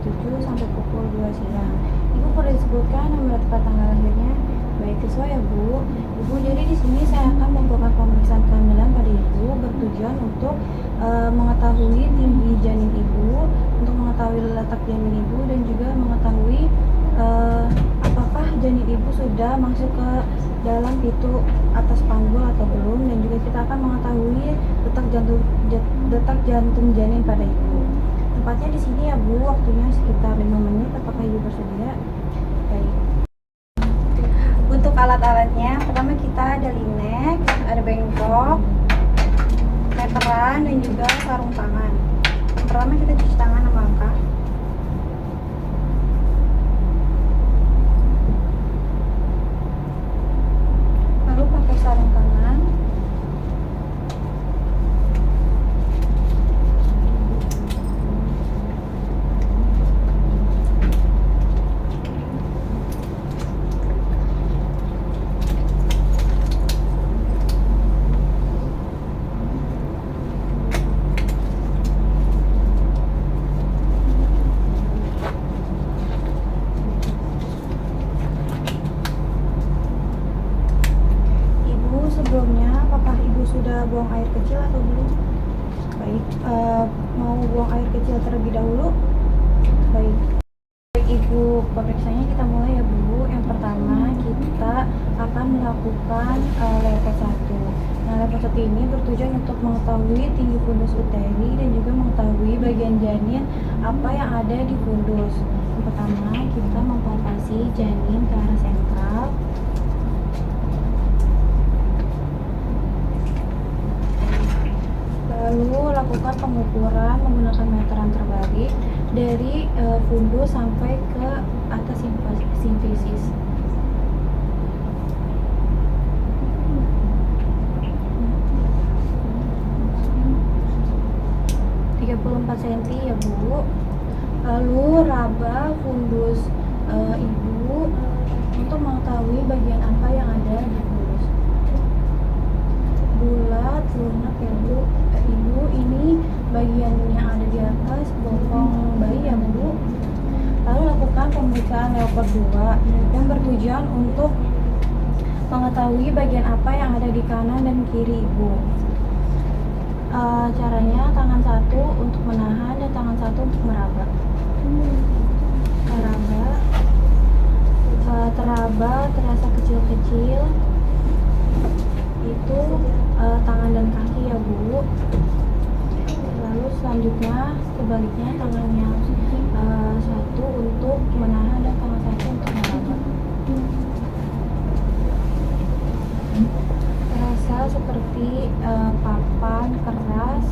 7 sampai pukul 2 siang. Ibu perlu disebutkan nomor tepat tanggal lahirnya? Baik, sesuai ya Bu. Ibu, jadi di sini saya akan melakukan pemeriksaan kehamilan pada Ibu bertujuan untuk mengetahui tinggi janin Ibu, untuk mengetahui letak janin Ibu, dan juga mengetahui apakah janin Ibu sudah masuk ke dalam pintu atas panggul atau belum, dan juga kita akan mengetahui detak jantung janin pada Ibu. Tempatnya di sini ya Bu, waktunya sekitar 5 menit. Apakah Ibu bersedia? Baik. Untuk alat-alatnya, pertama kita ada Linex, ada bengkok, meteran, dan juga sarung tangan. Yang pertama kita cuci tangan sama langkah. Lalu pakai sarung tangan. Sebelumnya, apakah Ibu sudah buang air kecil atau belum? Baik, mau buang air kecil terlebih dahulu? Baik. Baik Ibu, pemeriksanya kita mulai ya Bu. Yang pertama, kita akan melakukan level 1. Nah, level 1 ini bertujuan untuk mengetahui tinggi fundus uteri dan juga mengetahui bagian janin apa yang ada di fundus. Yang pertama, kita mempalpasi janin ke arah sentral. Lalu lakukan pengukuran menggunakan meteran terbalik dari fundus sampai ke atas simfisis. cm ya Bu. Lalu raba fundus Ibu untuk mengetahui bagian apa yang ada di fundus. Bulat, lunak ya Bu. Ibu, ini bagian yang ada di atas bokong bayi ya Bu. Lalu lakukan pemeriksaan level 2 yang bertujuan untuk mengetahui bagian apa yang ada di kanan dan kiri Ibu. Caranya tangan satu untuk menahan dan tangan satu untuk meraba. Teraba terasa kecil-kecil. Itu tangan dan kaki ya Bu. Lalu selanjutnya sebaliknya, tangan yang satu untuk menahan dan tangan satu untuk meraba. Terasa seperti papan keras,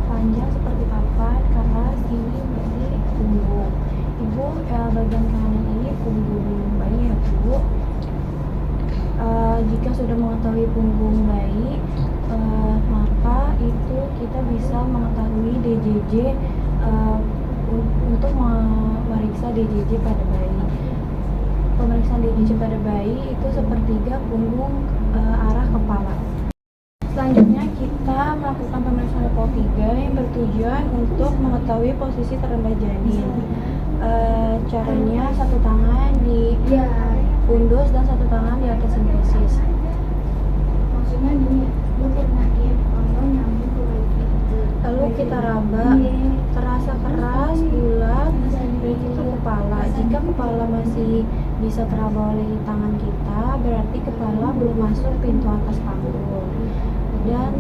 panjang seperti papan keras. Ini berarti punggung Ibu. Bagian kanan ini punggung bayi ya Bu. Jika sudah mengetahui punggung bayi, maka itu kita bisa mengetahui DJJ untuk memeriksa DJJ pada bayi. Pemeriksaan DJJ pada bayi itu sepertiga punggung arah kepala. Selanjutnya kita melakukan pemeriksaan level 3 yang bertujuan untuk mengetahui posisi terendah janin. Caranya satu tangan di fundus dan satu tangan di atas simfisis. Maksudnya gini, lu pernah nyambung ke wifi. Lalu kita raba, terasa keras, bulat, dan itu kepala. Jika kepala masih bisa teraba oleh tangan kita, berarti kepala belum masuk pintu atas panggul. Dan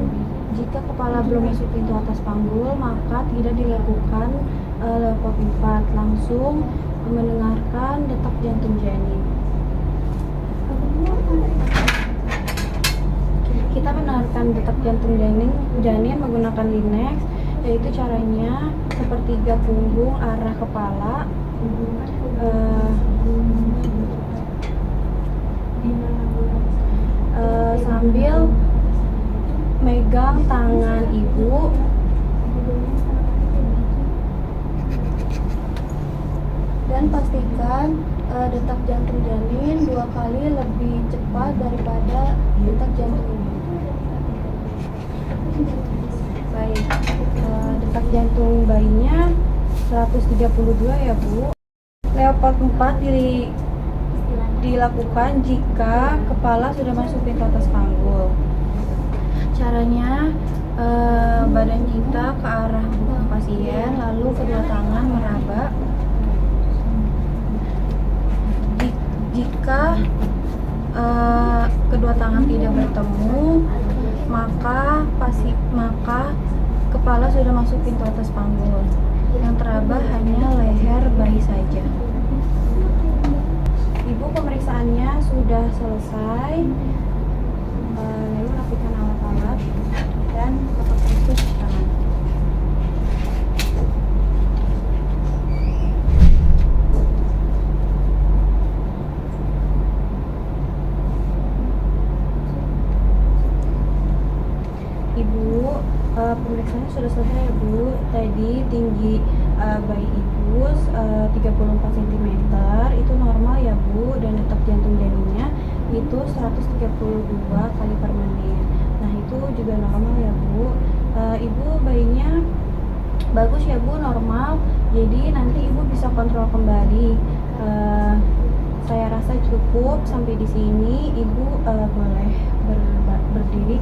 jika kepala belum masuk pintu atas panggul, maka tidak dilakukan level 4, langsung mendengarkan detak jantung janin. Kita mendengarkan detak jantung janin menggunakan Linex, yaitu caranya sepertiga punggung arah kepala, sambil megang tangan Ibu. Dan pastikan detak jantung janin 2 kali lebih cepat daripada detak jantung ibu. Baik, detak jantung bayinya 132 ya Bu. Leopard 4 istilahnya. dilakukan jika kepala sudah masuk pintu atas panggul. Caranya badan kita ke arah buku pasien, lalu kedua tangan meraba. Jika kedua tangan tidak bertemu, maka kepala sudah masuk pintu atas panggul. Yang teraba hanya leher bayi saja. Ibu pemeriksaannya sudah selesai. Lalu rapikan alat-alat dan kotak khusus tangan. Ibu, pemeriksaannya sudah selesai ya Bu. Tadi tinggi bayi Ibu 34 cm, itu normal ya Bu, dan detak jantung janinnya itu 132 kali per menit. Nah itu juga normal ya Bu. Ibu bayinya bagus ya Bu, normal. Jadi nanti Ibu bisa kontrol kembali. Saya rasa cukup sampai di sini. Ibu boleh berdiri.